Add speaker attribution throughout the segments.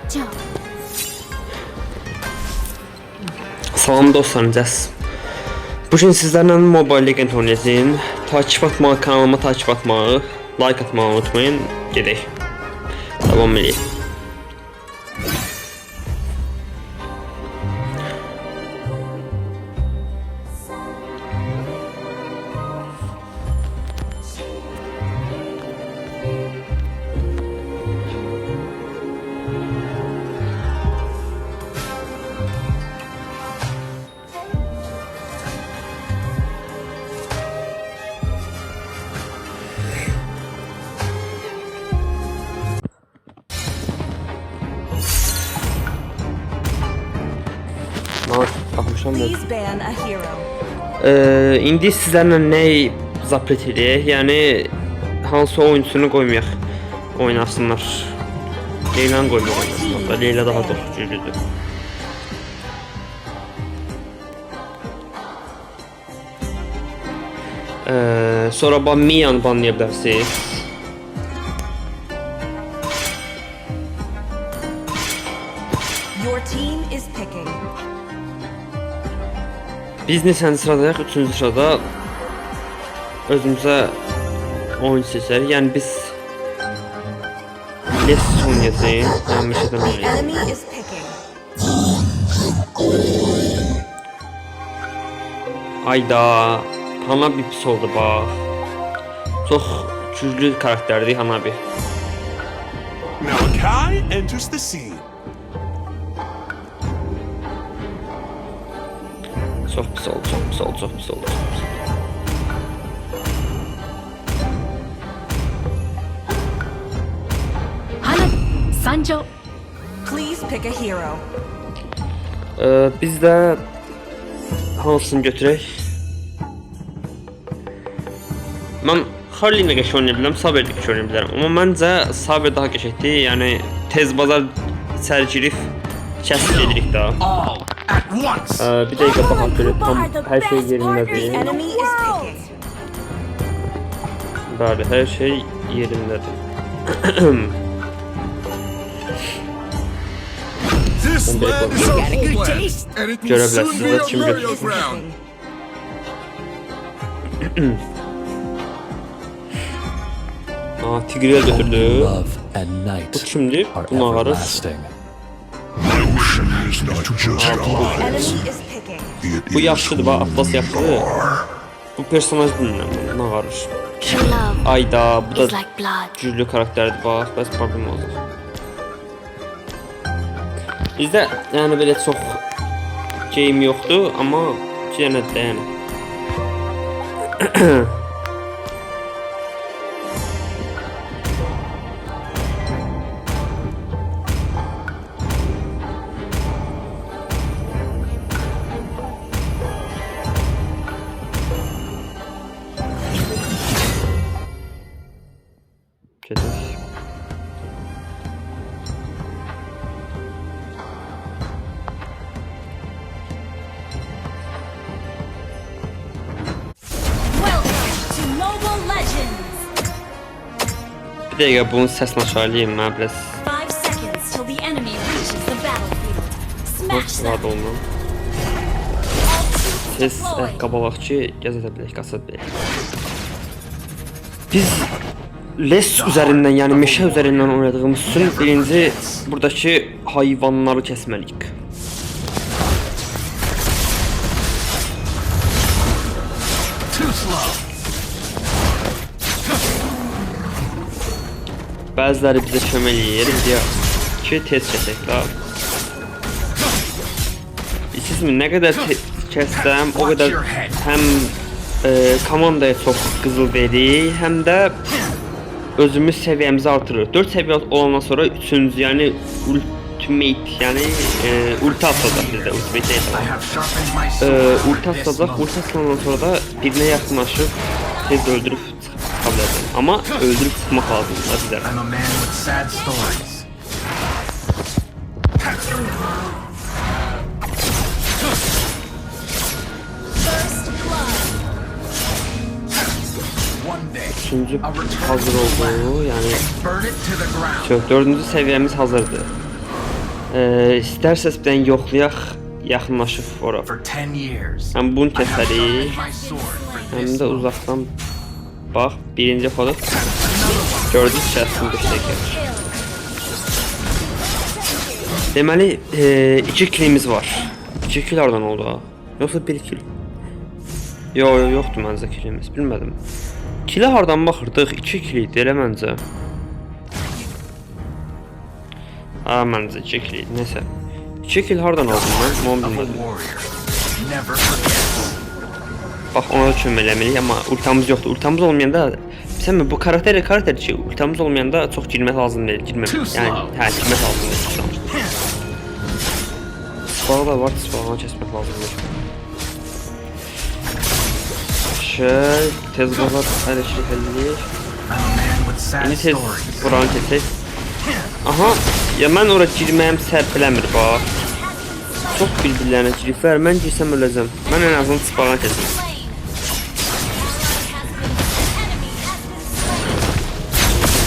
Speaker 1: job.
Speaker 2: Salam dostlarım, bugün sizlerle Mobile Legends oynayacağım. Takip atmağı, kanalıma takip atmağı, like atmağı unutmayın. Gedək. Devam edelim.
Speaker 3: Please ban a hero.
Speaker 2: İndi sizlərlə nə zapret edək? Yəni hansı oyuncusunu qoymayaq oynasınlar. Leylanı qoymayaq oynasınlar. Leyla daha çox güclüdür. Sonra Mia'nı banlaya bilərsiniz.
Speaker 3: Your team is picking.
Speaker 2: Biz neçənci sıradayıq? 3-cü sırada özümüzə oyun seçərik. Yəni biz Les oynayacağıq. Yəni bir şeydən oynayacağıq.
Speaker 3: Enemy is picking.
Speaker 2: Ayda Hanabi pis oldu bax. Çox güclü karakterdir Hanabi.
Speaker 4: Malachi enters the scene.
Speaker 2: Çox pis oldu, çox pis oldu, çox pis oldu.
Speaker 1: Hana, Sanjo.
Speaker 3: Please pick a hero.
Speaker 2: Biz də hansını götürək? Mən Harley ilə qəşəng oynaya bilirəm, Saber ilə qəşəng oynaya bilərəm. Amma məncə Saber daha qəşəngdir. Yəni tez bazar sərgirif kəsb edirik daha. Bir dəqiqə baxaq görək, tam hər şey yerindədir.
Speaker 3: Enemy is picking.
Speaker 2: Bəli, hər şey yerindədir.
Speaker 4: This land is a homeland, and it will soon be a burial ground.
Speaker 2: Tigre'ye götürdü.
Speaker 5: Love and night
Speaker 2: Bu kimdir?
Speaker 5: are
Speaker 2: Bunu ağarız.
Speaker 5: everlasting.
Speaker 4: My mission is not to just
Speaker 3: Enemy is picking.
Speaker 2: Bu yaxşıdır, bax Atlas yaxşıdır. Bu personaj bilmirəm, bunu ağarır.
Speaker 1: True love
Speaker 2: Ayda, bu
Speaker 1: is
Speaker 2: da
Speaker 1: like blood.
Speaker 2: güclü karakterdir, bax, bəs problem olur. Bizdə yəni belə çox game yoxdur, amma yenə də yəni. Gedək.
Speaker 1: Welcome to Mobile Legends.
Speaker 2: Bir dəqiqə bunun səsini aşağılayayım mən biraz.
Speaker 1: 5 seconds till the enemy reaches the battlefield. Smash them.
Speaker 2: Rahat olun.
Speaker 1: All
Speaker 2: Tez
Speaker 1: troops deployed.
Speaker 2: qabalaq ki, gəzə bilək, qaça bilək. Biz Les üzərindən, yəni meşə üzərindən oynadığımız üçün birinci buradakı hayvanları kəsməliyik. Bəziləri bizə kömək eləyir, deyə ki, tez kəsək də. Bilirsizmi, nə qədər tez kəssəm, o qədər həm komandaya çox qızıl verir, həm də özümüz səviyyəmizi artırır. 4 səviyyə olandan sonra 3-cü, yəni ultimate, yəni ulti atacaq bizdə, ultimate deyil. Ulti atacaq, ulti atandan sonra da birinə yaxınlaşıb tez öldürüb çıxıb çıxa bilərəm. Amma öldürüb çıxmaq lazımdır bizə.
Speaker 6: I'm a man with sad stories.
Speaker 1: First blood.
Speaker 2: Üçüncü hazır oldu, yani
Speaker 6: Burn it to the ground.
Speaker 2: dördüncü seviyemiz hazırdı. İstərsəz bir dənə yoxlayaq, yaxınlaşıb ora.
Speaker 6: For 10 years.
Speaker 2: Həm bunu
Speaker 6: I have
Speaker 2: kəsərik,
Speaker 6: sharpened my sword for
Speaker 2: həm
Speaker 6: this
Speaker 2: də
Speaker 6: moment.
Speaker 2: uzaqdan bax, birinci xodu gördünüz kəsdim düşdək. Deməli, 2 kilimiz var. 2 kil hardan oldu ha? Yoxsa 1 kil? Yoxdur məncə kilimiz, bilmədim. Kilə hardan baxırdıq? 2 kil idi elə məncə. Ha, məncə 2 kil idi, nəsə. 2 kil hardan aldım mən? Onu
Speaker 6: Of a
Speaker 2: bilmədim.
Speaker 6: warrior. Never forgets.
Speaker 2: Bax, ona da köməkləməliyik, amma ultamız yoxdur. Ultamız olmayanda, bilsənmi, bu karakter ki, ultamız olmayanda çox girmək lazım deyil, girmək. Yəni, girmək lazım deyil, çıxlamışdır. Spağı da var, spağını kəsmək lazım deyil. Tez qalar, əyləşirik, əlləyirik.
Speaker 6: I'm a man with sad
Speaker 2: İndi tez
Speaker 6: stories.
Speaker 2: buranı keçək. Aha, ya mən ora girməyəm sərf eləmir, bax. Çox bir-birlərinə giriflər, mən girsəm öləcəm. Mən ən azından spağını keçəm.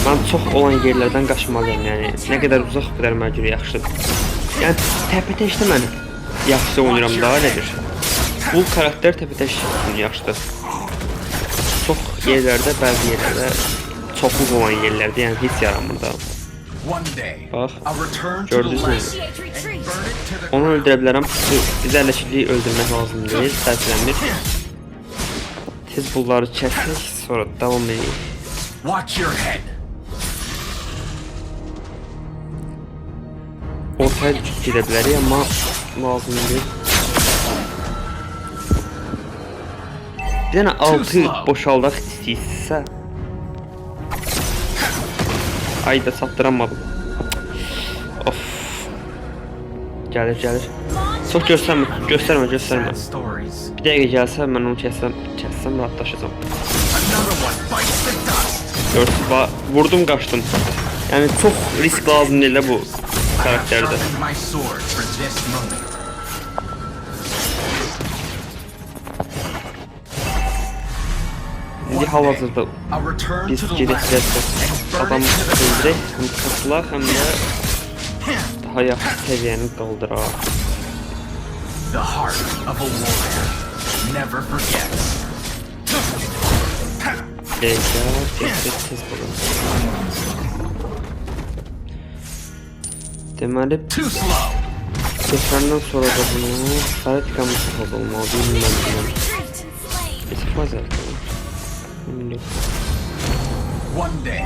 Speaker 2: Mən çox olan yerlərdən qaçmalıyam, yəni nə qədər uzaq o qədər mənə görə yaxşıdır. Yəni təpə-təşdə mən yaxşı oynayıram da elədir. Bu karakter təpə-təş üçün yaxşıdır. Çox yerlərdə, bəzi yerlərdə çoxluq olan yerlərdə yəni heç yaramır da.
Speaker 6: One day,
Speaker 2: Bax,
Speaker 6: I'll return to the
Speaker 2: gördünüz mü?
Speaker 6: land
Speaker 1: Initiate retreat.
Speaker 6: and burn it to the
Speaker 2: Onu öldürə bilərəm. Biz əlləşikliyi öldürmək lazım deyil, sərflənmir. Tez bunları kəsək, sonra davam edək.
Speaker 6: Watch your head.
Speaker 2: Ortaya gedə bilərik, amma lazım deyil. Bir dənə altı boşaldaq istəyirsə. Ayda çatdıramadım. Of. Gəlir. Çox göstərmə.
Speaker 6: Sad stories.
Speaker 2: Bir dəqiqə gəlsə mən onu kəssəm rahatlaşacağam.
Speaker 6: Another one bites the dust.
Speaker 2: Gördünüz, vurdum, qaçdım. Yəni çox risk lazım deyil də bu
Speaker 6: I have
Speaker 2: karakterde.
Speaker 6: sharpened my sword for this moment.
Speaker 2: İndi hal-hazırda
Speaker 6: I'll return
Speaker 2: biz
Speaker 6: to the
Speaker 2: gedək
Speaker 6: land
Speaker 2: gəlsə
Speaker 6: and burn
Speaker 2: adam
Speaker 6: it to the
Speaker 2: öldürək,
Speaker 6: ground.
Speaker 2: həm kasılaq, həm də daha yaxşı səviyyəni qaldıraq.
Speaker 6: The heart of a warrior never forgets.
Speaker 2: Tez bulun. Deməli,
Speaker 6: Too slow.
Speaker 2: keçəndən sonra da bunu sarı tikamı sıxad olmalı, bilməm.
Speaker 1: Retreat and slain.
Speaker 2: Keçmez əldə.
Speaker 6: One day,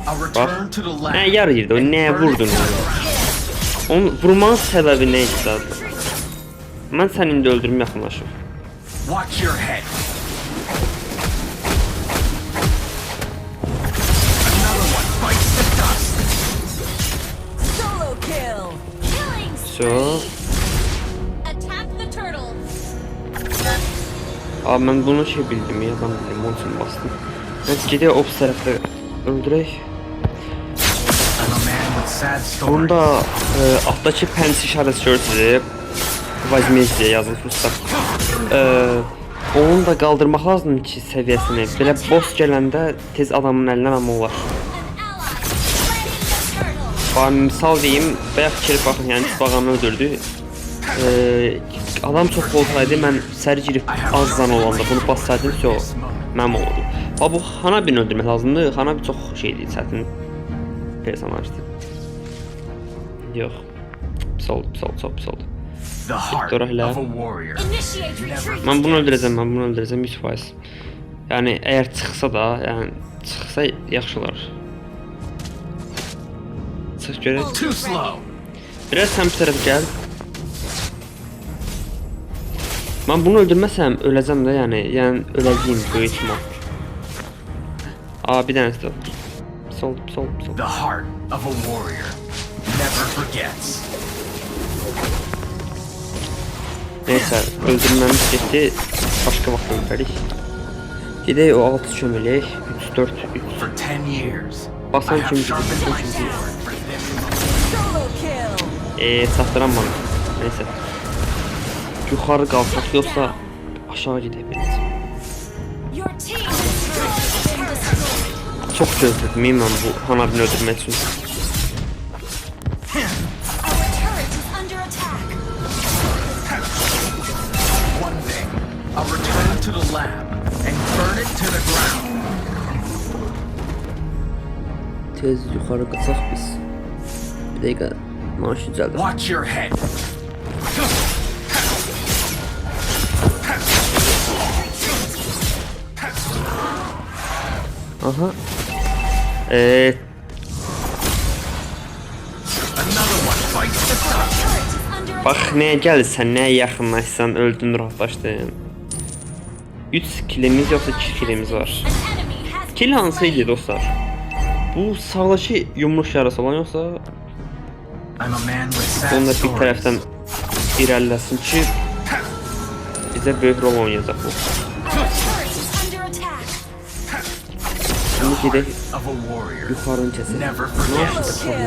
Speaker 6: I'll
Speaker 2: Bax,
Speaker 6: return to the land.
Speaker 2: nə yarıydı o,
Speaker 6: and
Speaker 2: nə
Speaker 6: burn it
Speaker 2: vurdun
Speaker 6: to the
Speaker 2: onu?
Speaker 6: ground.
Speaker 2: Onun vurmanın səbəbi nə idi zaten? Mən səni indi öldürüm yaxınlaşım.
Speaker 6: Watch your head. Another one bites the dust.
Speaker 3: Solo kill.
Speaker 1: Killing
Speaker 2: So,
Speaker 1: Attack the turtle.
Speaker 2: abi mən bunu şey bildim ya, ben bildim, onun için bastım. Neyse, gedək o tərəfdə öldürək.
Speaker 6: I'm a man with sad stories.
Speaker 2: Bunda altdakı pens işarəsi gördünüz. Vazmezdiyə yazılmışsa. Onu da qaldırmaq lazımdır ki, səviyyəsini. Belə boss gələndə tez adamın əlindən almaq olar.
Speaker 1: An ally.
Speaker 2: Bax, misal deyim, bayaq fikir baxın, yəni bağanı öldürdü. Adam çox olsaydı, mən səri girib az zan olanda bunu bassaydım, mənim oldu. Bax, bu Hanabini öldürmək lazımdır. Hanabi çox şeydir, çətin personajdır. Yox. Pis oldu.
Speaker 6: The heart
Speaker 2: Dur hele.
Speaker 6: of a warrior.
Speaker 1: Initiate retreat.
Speaker 2: Mən bunu öldürəcəm 100%. Yəni əgər çıxsa da, yəni çıxsa yaxşı olar. Çıx görək.
Speaker 6: Too slow.
Speaker 2: Biraz sən bu tərəfə gəl. Mən bunu öldürməsəm öləcəm də, yəni öləcəyim böyük ihtimal. Bir dənəsi də. Sol.
Speaker 6: The heart of a warrior never forgets.
Speaker 2: Neysə, öldürməmiz getdi. Başqa vaxt öldürərik. Gedək o altı çömələk. 3, 4, 3.
Speaker 6: For 10 years, I
Speaker 2: Basan
Speaker 6: have
Speaker 2: kimi
Speaker 6: sharpened my
Speaker 2: gidiyor.
Speaker 6: sword for this moment.
Speaker 3: Solo kill.
Speaker 2: Çatdıranmadım. Neysə. Yuxarı qalxaq, yoxsa aşağı gedək belə.
Speaker 1: Your team has been destroyed.
Speaker 2: Çox gözlədim mən bu Hanabini öldürmək üçün.
Speaker 1: Our turret
Speaker 2: tez yuxarı qaçaq biz. Bir dəqiqə maaş düzəldir.
Speaker 6: Watch your head.
Speaker 2: Aha.
Speaker 6: Another one fights the sun.
Speaker 1: Under
Speaker 2: Bax nəyə gəlirsən, nəyə yaxınlaşsan, öldün, rahatlaşdın. 3 skillimiz yoxsa 2 skillimiz var.
Speaker 1: an enemy has
Speaker 2: Kill hansı idi dostlar? Bu sağdakı yumruq yarası olan yoxsa
Speaker 6: I'm a man with sad
Speaker 2: onu da bir
Speaker 6: stories.
Speaker 2: tərəfdən irəliləsin ki bizə böyük rol oynayacaq bu.
Speaker 1: Our turret is under attack.
Speaker 2: Şimdi gedək
Speaker 6: Of a warrior.
Speaker 2: yuxarını kəsək.
Speaker 6: Never
Speaker 2: Nə
Speaker 6: forget.
Speaker 2: olsun?
Speaker 3: Double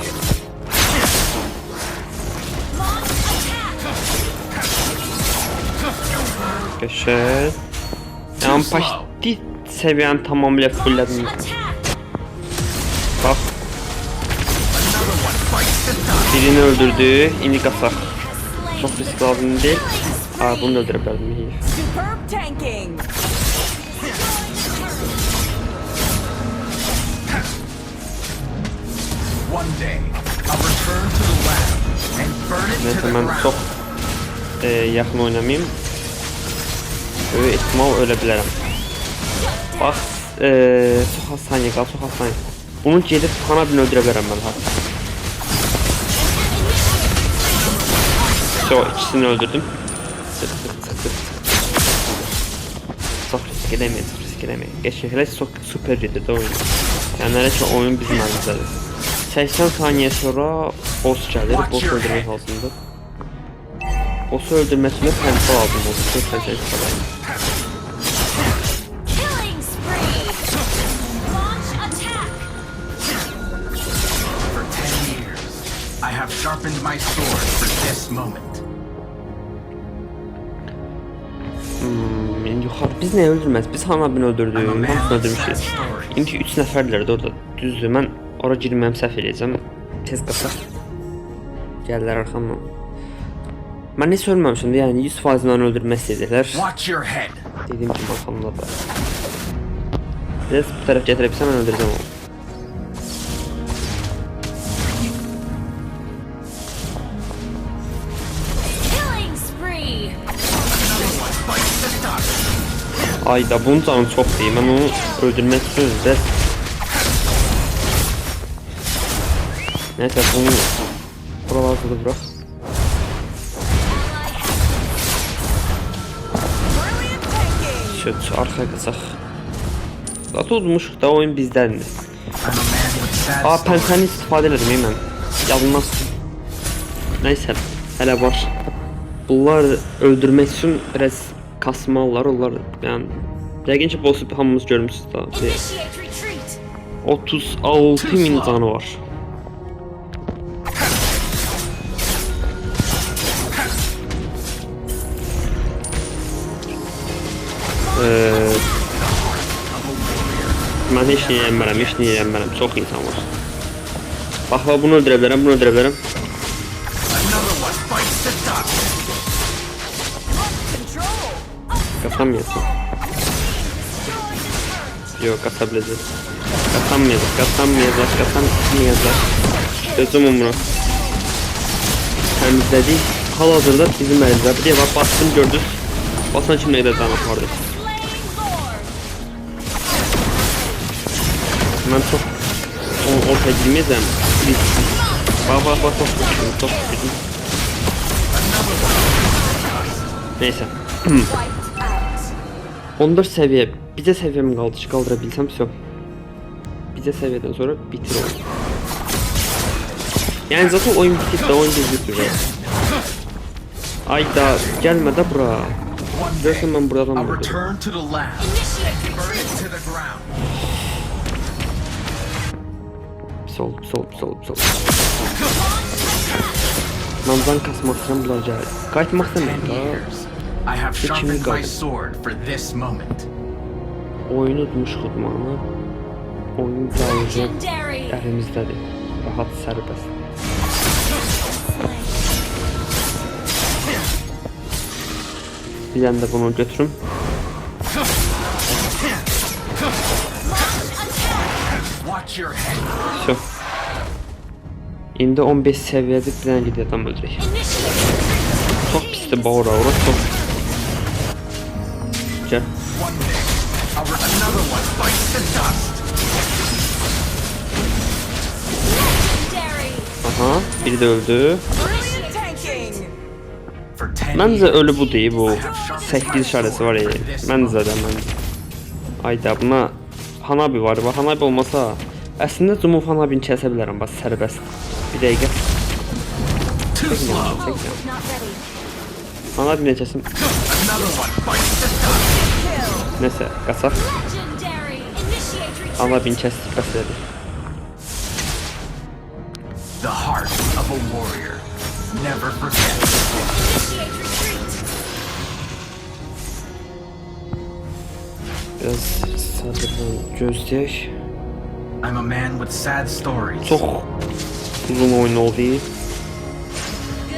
Speaker 3: kill.
Speaker 1: Launch attack.
Speaker 2: Qəşəng. Yəni paşti səviyyəni tamamilə fulllədim.
Speaker 1: Attack.
Speaker 2: Bax,
Speaker 6: Another one fights the sun.
Speaker 2: birini öldürdü, indi qaçaq.
Speaker 1: Has slain.
Speaker 2: Çox risk lazım deyil. Aa, bunu da öldürə bilərdim. iyi.
Speaker 3: Superb tanking.
Speaker 6: One day, I'll return to the lab and burn it to
Speaker 2: Neyse
Speaker 6: the
Speaker 2: mən çox
Speaker 6: ground.
Speaker 2: yaxın oynamayım. Böyük ehtimal ölə bilərəm. Bax, çox az saniyə qaldı, çox az saniyə. Bunu gedib kana birini öldürə bilərəm mən hatta. İkisini öldürdüm. Çıx. Çox risk eləməyin, çox risk eləməyin. Geçən çox super gedirdi oyun. Yəni hələ ki oyun bizim əlimizdedir. 80 saniyə sonra boss gəlir, boss öldürmək lazımdır. Boss'u öldürmək üçün penta lazım oldu.
Speaker 1: Killing spree. Launch attack.
Speaker 6: For 10 years, I have sharpened my sword for this moment.
Speaker 2: Yuxarı biz nəyi öldürməz? Biz Hanabini öldürdük, hamısını öldürmüşük. İndi 3 nəfərlərdir orada. Düzdür, mən ora girməyəm, səhv eləyəcəm. Tez qaçaq. Gəlirlər arxamdan. Mən heç ölməmişim, yəni 100% məni öldürmək istəyirlər.
Speaker 6: Watch your head.
Speaker 2: Dediyim kimi arxamda da. Biraz bu tərəf gətirə bilsəm mən öldürəcəm onu.
Speaker 1: Killing spree.
Speaker 6: Fights the sun.
Speaker 2: Ayda bunun canı çox deyil, mən onu öldürmək istiyorum biraz. Neyse bunu buralarda da bırak.
Speaker 3: Brilliant tanking.
Speaker 2: Şöyle arkaya kaçaq. Zaten udmuşuq da oyun bizdəndir.
Speaker 6: I'm a man with sad
Speaker 2: Aa
Speaker 6: stories.
Speaker 2: pensəni istifadə elədim mən. Yalnız. Neyse hələ var. Bunlar öldürmək üçün biraz kasmalar onlar. Yəni yəqin ki bossu hamımız görmüşsünüz da.
Speaker 1: Initiate retreat.
Speaker 2: 36.000 canı var. Mən heç niyə yenmərəm, heç niyə yenmərəm. Çox insan var. Bax, bunu öldürə bilərəm, bunu öldürə bilərəm.
Speaker 6: Another one fights the sun.
Speaker 3: Control.
Speaker 2: Qaçamayacaq. Yox, qaça biləcək. Qaçamayacaq. Özüm umru. Təmizlədik. Hal-hazırda bizim əlimizdə. Bir defa bastım, gördünüz. Basan kimi nə qədər can apardı. Mən çox ortaya girməyəcəm. Bax, çox gücüm. Neyse. 14 səviyyə. Bizə səviyyəm qaldı ki, qaldıra bilsəm, все. Bizə səviyyədən sonra bitir oyun. Yəni zaten oyun bitir də oyun düzgün. Ayda gəlmə də bura.
Speaker 6: One
Speaker 2: Görsən
Speaker 6: day,
Speaker 2: mən buradan
Speaker 6: I'll
Speaker 2: vurdum.
Speaker 6: return to the lab
Speaker 1: Initiate
Speaker 6: and burn
Speaker 1: retreat.
Speaker 6: it to the ground.
Speaker 2: Sol. Manzan kasmaq istəyirəm, bunlar gəlir. Qayıtmaq
Speaker 6: 10
Speaker 2: istəmirəm da.
Speaker 6: years, I have
Speaker 2: Hiç
Speaker 6: sharpened my
Speaker 2: kaldı.
Speaker 6: sword for this moment.
Speaker 2: Oyunu udmuşuq udmağını. Oyun birazcık
Speaker 1: Legendary.
Speaker 2: əlimizdədir. Rahat, sərbəst. Bir dənə də bunu götürüm.
Speaker 6: Watch your head.
Speaker 2: Şu. İndi 15 seviyede bir tane gidiyor adam öldürək. Çok pisdir bu ora çok. Gel.
Speaker 6: One day, another one bites the dust.
Speaker 1: Legendary.
Speaker 2: Aha, biri de öldü.
Speaker 3: Brilliant tanking.
Speaker 6: For 10
Speaker 2: Məncə
Speaker 6: years,
Speaker 2: ölü bu deyil bu. 8 işarəsi var ya. Məncə də mən. Ayda buna Hanabi var. Bax Hanabi olmasa əslində Zumuf Hanabini kəsə bilərəm bax sərbəst. Bir dəqiqə.
Speaker 6: too slow.
Speaker 1: Not ready.
Speaker 2: Hanabi nə kəsim?
Speaker 6: Another one bites the dust.
Speaker 2: Nəsə, qaçaq.
Speaker 1: Legendary. Initiate retreat.
Speaker 2: Hanabini kəsdik bəs elədi.
Speaker 6: The heart of a warrior never forgets.
Speaker 1: Initiate retreat.
Speaker 2: Biraz sabırla gözləyək.
Speaker 6: I'm a man with sad stories.
Speaker 2: Çox uzun oyun oldu.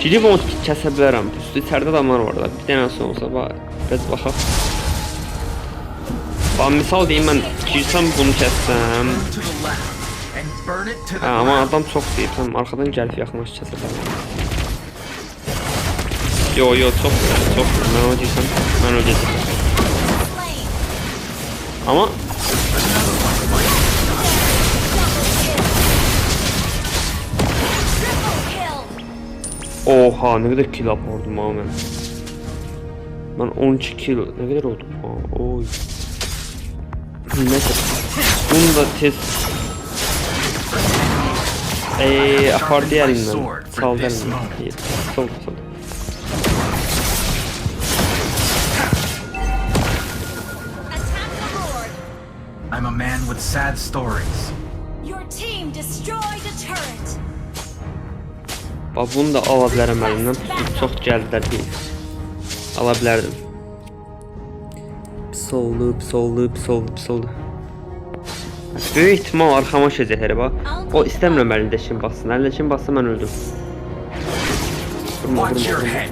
Speaker 2: Gidib onu kəsə bilərəm. Üstü içəridə adamlar var da. Bir dənə olsa bax, biraz baxaq. Bax misal deyim mən girsəm bunu kəssəm.
Speaker 6: To the left and burn it to the
Speaker 2: Hə, amma
Speaker 6: ground.
Speaker 2: adam çox deyib. Tam arxadan gəlib yaxınlaşıb kəsə bilərəm. Yo, çox güzel, çox güzel. Mən onu girsəm, mən öləcəm.
Speaker 1: Slain.
Speaker 2: Amma
Speaker 1: Triple kill.
Speaker 2: oha ne kadar kill apardım ha ben. Ben 12 kill ne kadar oldu? Aa, oy. Neyse. Bunu da tez apardı elimden. Saldı elimden. İyi. Sol.
Speaker 1: Attack the Lord.
Speaker 6: I'm a man with sad stories.
Speaker 1: Your team destroyed a turret.
Speaker 2: Bak bunu da ala bilərəm əlimdən. Çox gəldilər ki. Ala bilərdim. Soldu. Böyük ihtimal arxama şəcək hələ bax. O istəmirəm əlində kim bassın. Əlində kim bassa mən öldüm.
Speaker 6: Watch your head.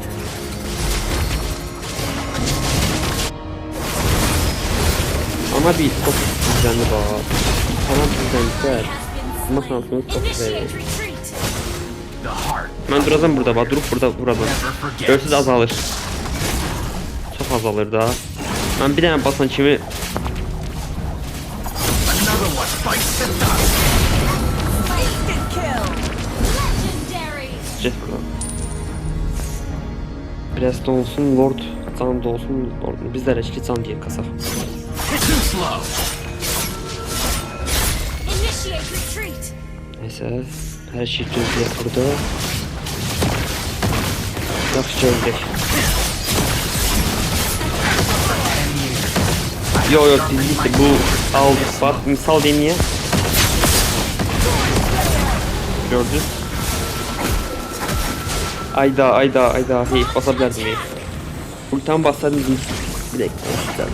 Speaker 2: Ama bir çok düzenli bax. Tamam düzenliklər. Amma şansımız çox
Speaker 1: Initiate
Speaker 2: zəif.
Speaker 1: retreat.
Speaker 6: The heart
Speaker 2: Mən duracam burada bax. Durup burada.
Speaker 6: never forgets.
Speaker 2: Görsüz azalır. Çox azalır da. Mən bir dənə basan kimi
Speaker 6: Another one bites the dust.
Speaker 3: Instant kill.
Speaker 1: Legendary.
Speaker 2: get buradan. Biraz da olsun Lord. Can da olsun Lord. Bizlər eşki can diye kasaq.
Speaker 6: Too slow.
Speaker 1: Initiate retreat.
Speaker 2: Neyse. Her şey gözləyək burada. Yaxşı öldük. Yo gitti bu aldık bak misal deneye. Gördün. Ayda hey basabilirdim hey. Ultan basardım bir dakika.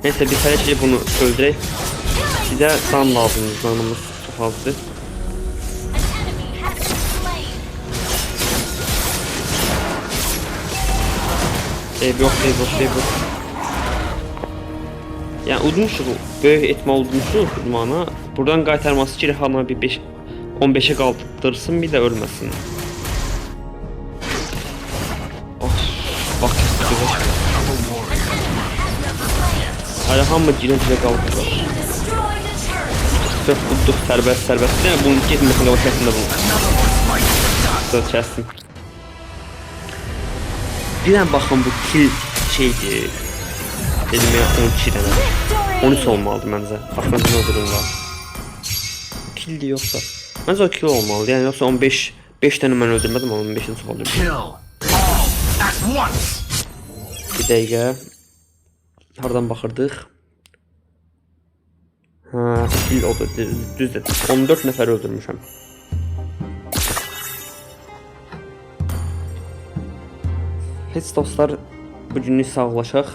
Speaker 2: Neyse biz her şeyi bunu öldürək. Bir de can lazım canımız çok azdı.
Speaker 1: An enemy has been slain.
Speaker 2: Ev yok. Yani udmuşuq, böyük etmə udmuşuq udmana. Buradan qaytarması ki, Rehana bir 15'e qaldırsın, bir də ölməsin. Of, bak güzel. Hala hamı gilə qaldı.
Speaker 1: Team destroyed a turret.
Speaker 2: Sırf udduq sərbəst. Yəni bunun getməsin qaba kəsin də bunu. Söz kəsin. Bir dənə baxın bu kill şeydir. Dedim ya 12 dənə. 13 olmalıdır məncə. Baxın nə durumda. Kill yoxsa. Məncə o kill olmalıdır. Yəni yoxsa 5 dənə mən öldürmədim, 15-in çox oldu.
Speaker 6: Kill all at once.
Speaker 2: Bir dəqiqə. Hardan baxırdıq? Ha, kill oldu. Düzdür. 14 nəfər öldürmüşəm. Heç dostlar, bugünlük sağlaşaq.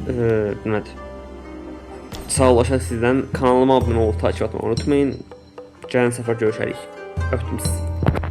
Speaker 2: Deməli, sağlaşaq sizdən. Kanalıma abunə olub takip etməyi unutmayın. Gələn səfər görüşərik. Öpdüm sizi.